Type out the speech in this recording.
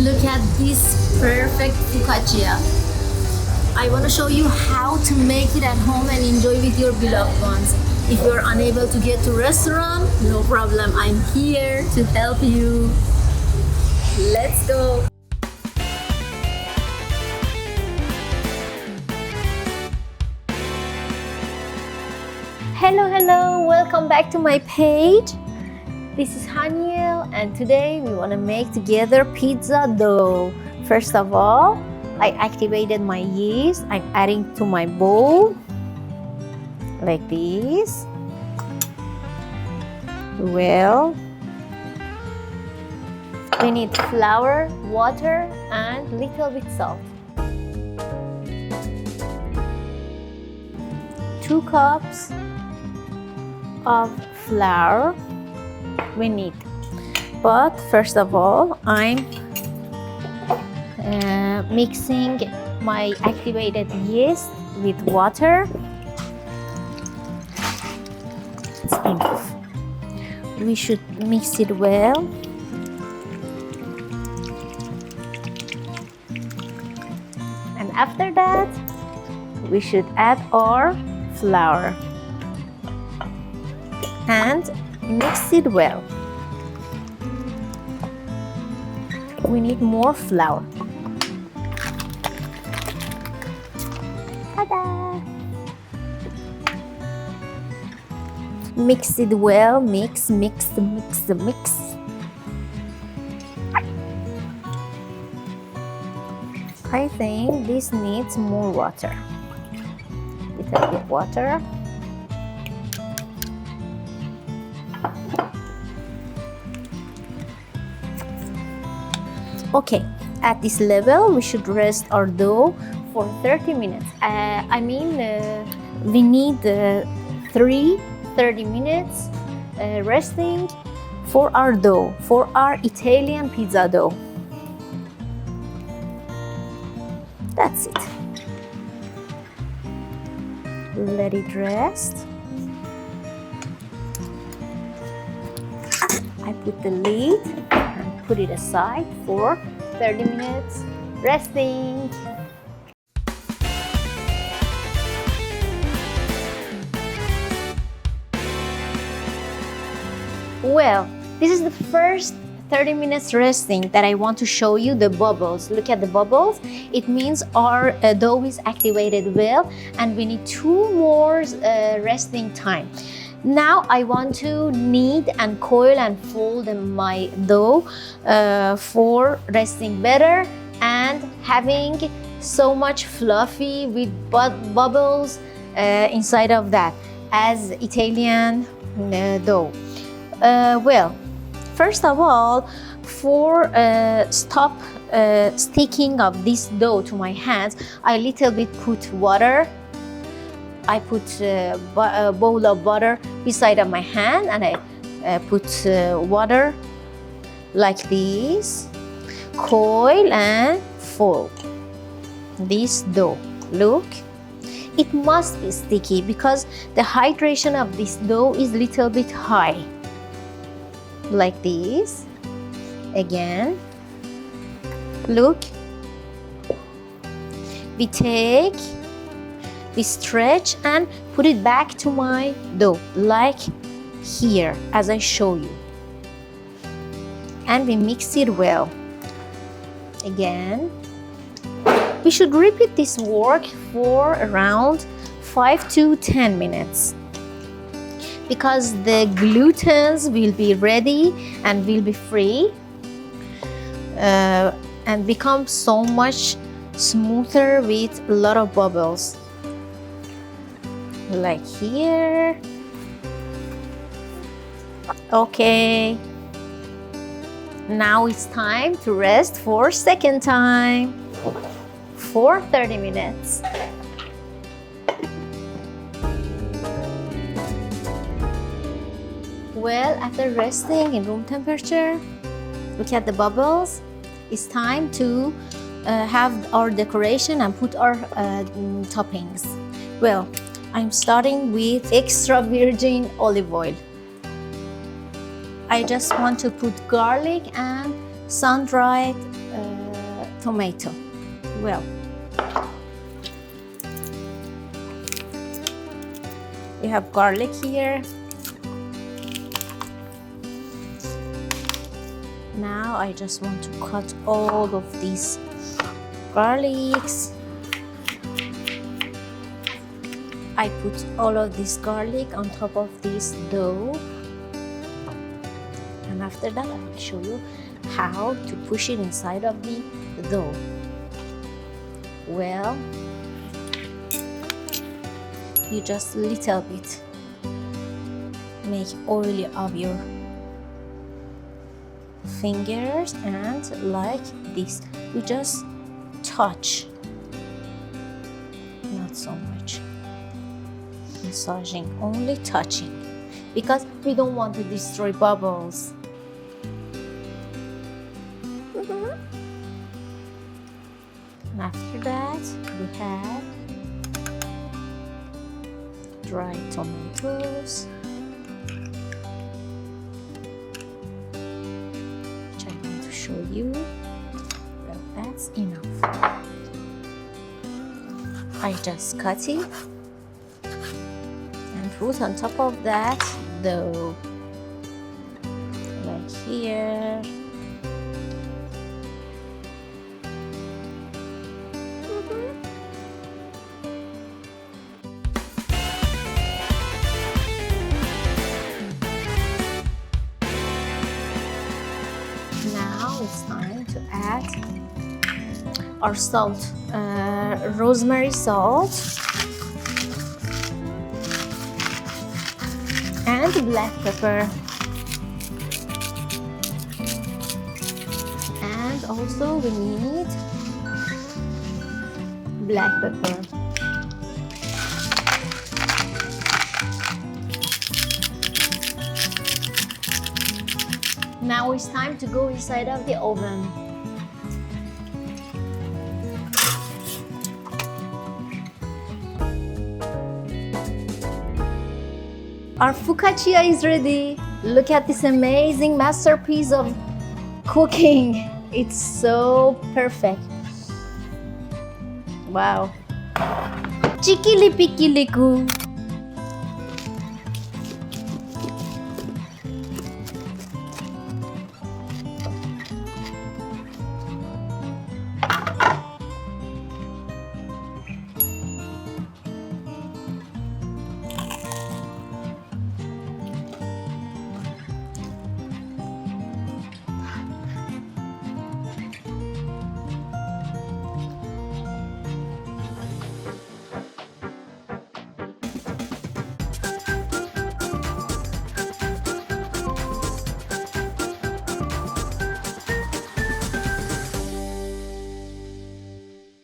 Look at this perfect focaccia. I want to show you how to make it at home and enjoy with your beloved ones. If you're unable to get to restaurant, no problem. I'm here to help you. Let's go. Hello, welcome back to my page. This is Haniel, and today we want to make together pizza dough. First of all, I activated my yeast. I'm adding to my bowl like this. Well, we need flour, water, and little bit salt. 2 cups of flour we need, but first of all I'm mixing my activated yeast with water. It's enough. We should mix it well. And after that we should add our flour and mix it well. We need more flour. Ta-da! Mix it well, mix. I think this needs more water. Little bit water. Okay, at this level we should rest our dough for 30 minutes. We need 30 minutes resting for our dough, for our Italian pizza dough. That's it. Let it rest. I put the lid and put it aside for 30 minutes resting. Well, this is the first 30 minutes resting that I want to show you the bubbles. Look at the bubbles. It means our dough is activated well, and we need 2 more resting time. Now I want to knead and coil and fold my dough for resting better and having so much fluffy with bubbles inside of that as Italian dough. Well, first of all, for stop sticking of this dough to my hands, I little bit put water. I put a bowl of butter beside of my hand, and I put water like this. Coil and fold this dough. Look, it must be sticky because the hydration of this dough is little bit high. Like this. Again, look, we stretch and put it back to my dough like here as I show you, and we mix it well. Again, we should repeat this work for around 5 to 10 minutes because the glutens will be ready and will be free and become so much smoother with a lot of bubbles. Like here. Okay, now it's time to rest for second time for 30 minutes. Well, after resting in room temperature, look at the bubbles. It's time to have our decoration and put our toppings. Well, I'm starting with extra virgin olive oil. I just want to put garlic and sun-dried tomato. Well, we have garlic here. Now I just want to cut all of these garlics. I put all of this garlic on top of this dough. And after that, I will show you how to push it inside of the dough. Well, you just little bit make oil of your fingers, and like this, we just touch, not so much massaging, only touching, because we don't want to destroy bubbles. And after that, we have dried tomatoes, which I want to show you. Well, that's enough. I just cut it and put on top of that dough, like here. Now it's time to add our salt, rosemary salt, and black pepper, and also we need black pepper. Now it's time to go inside of the oven. Our focaccia is ready. Look at this amazing masterpiece of cooking. It's so perfect. Wow. Chikili pikiliku.